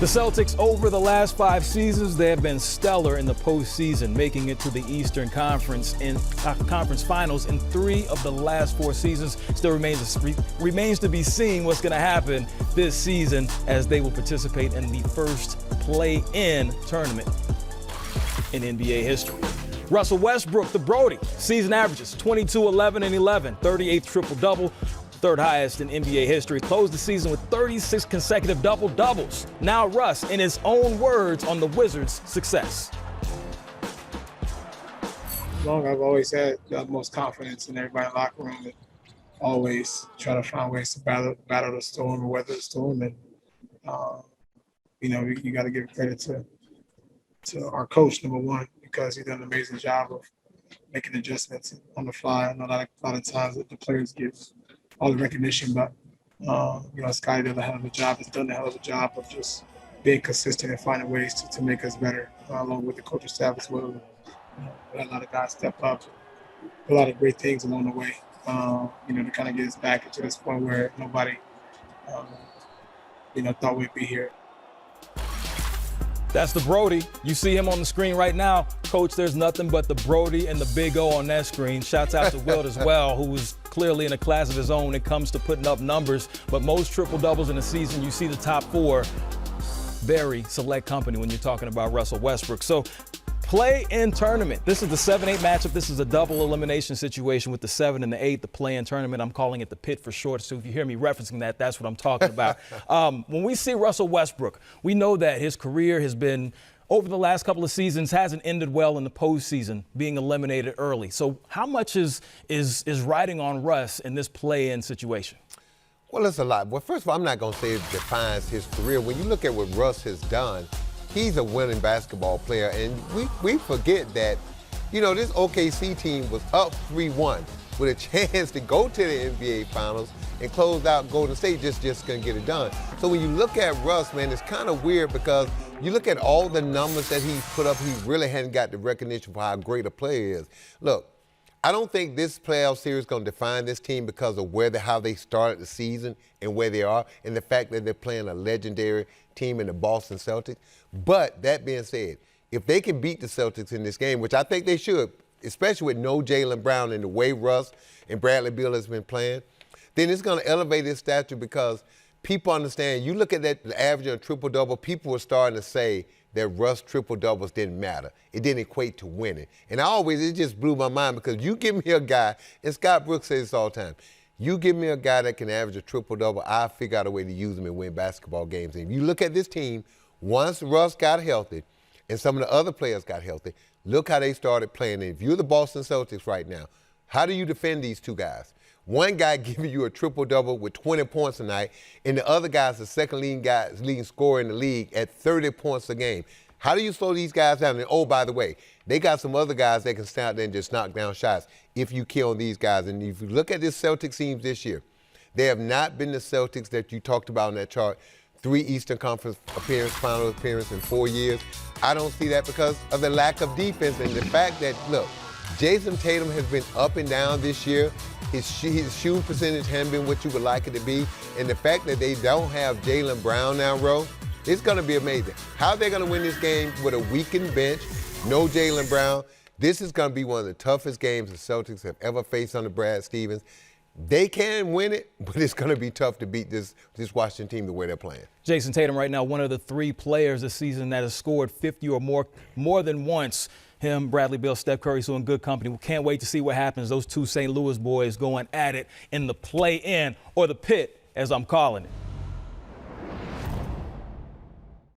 The Celtics, over the last 5 seasons, they have been stellar in the postseason, making it to the Eastern Conference Finals in 3 of the last 4 seasons. Still remains to be seen what's going to happen this season as they will participate in the first play-in tournament in NBA history. Russell Westbrook, the Brody, season averages 22, 11, and 11, 38th triple-double. Third highest in NBA history, closed the season with 36 consecutive double-doubles. Now Russ, in his own words, on the Wizards' success. I've always had the utmost confidence in everybody in the locker room, and always try to find ways to battle the storm or weather the storm. And you got to give credit to our coach, number one, because he's done an amazing job of making adjustments on the fly. I know a lot of times that the players get all the recognition, but Scotty did a hell of a job. Has done a hell of a job of just being consistent and finding ways to make us better, along with the coaching staff as well. We had a lot of guys step up, a lot of great things along the way. To kind of get us back into this point where nobody, thought we'd be here. That's the Brody. You see him on the screen right now. Coach, there's nothing but the Brody and the Big O on that screen. Shouts out to Wilt as well, who was clearly in a class of his own when it comes to putting up numbers. But most triple-doubles in a season, you see the top 4. Very select company when you're talking about Russell Westbrook. So play-in tournament. This is the 7-8 matchup. This is a double elimination situation with the 7 and the 8, the play-in tournament. I'm calling it the pit for short. So if you hear me referencing that, that's what I'm talking about. When we see Russell Westbrook, we know that his career has been, over the last couple of seasons, hasn't ended well in the postseason, being eliminated early. So how much is riding on Russ in this play-in situation? Well, it's a lot. Well, first of all, I'm not going to say it defines his career. When you look at what Russ has done, he's a winning basketball player, and we forget that, this OKC team was up 3-1 with a chance to go to the NBA Finals and close out Golden State, just couldn't get it done. So when you look at Russ, man, it's kind of weird because you look at all the numbers that he's put up, he really hadn't got the recognition for how great a player he is. Look, I don't think this playoff series is going to define this team because of how they started the season and where they are, and the fact that they're playing a legendary team in the Boston Celtics. But that being said, if they can beat the Celtics in this game, which I think they should, especially with no Jaylen Brown and the way Russ and Bradley Beal has been playing, then it's going to elevate his stature because people understand. You look at that, the average of triple-double, people were starting to say that Russ triple-doubles didn't matter. It didn't equate to winning. And it just blew my mind because you give me a guy, and Scott Brooks says this all the time, you give me a guy that can average a triple-double, I'll figure out a way to use him and win basketball games. And if you look at this team, once Russ got healthy and some of the other players got healthy, look how they started playing. And if you're the Boston Celtics right now, how do you defend these two guys? One guy giving you a triple-double with 20 points a night, and the other guy's the second leading scorer in the league at 30 points a game. How do you slow these guys down? And, oh, by the way, they got some other guys that can stand out there and just knock down shots if you kill these guys. And if you look at this Celtics teams this year, they have not been the Celtics that you talked about on that chart. 3 Eastern Conference final appearance in 4 years. I don't see that because of the lack of defense and the fact that, look, Jason Tatum has been up and down this year. His shooting percentage hasn't been what you would like it to be. And the fact that they don't have Jaylen Brown now, Ro, it's going to be amazing. How they're going to win this game with a weakened bench, no Jaylen Brown. This is going to be one of the toughest games the Celtics have ever faced under Brad Stevens. They can win it, but it's going to be tough to beat this Washington team the way they're playing. Jason Tatum right now, one of the 3 players this season that has scored 50 or more than once. Him, Bradley Beal, Steph Curry, so in good company. We can't wait to see what happens. Those 2 St. Louis boys going at it in the play-in, or the pit, as I'm calling it.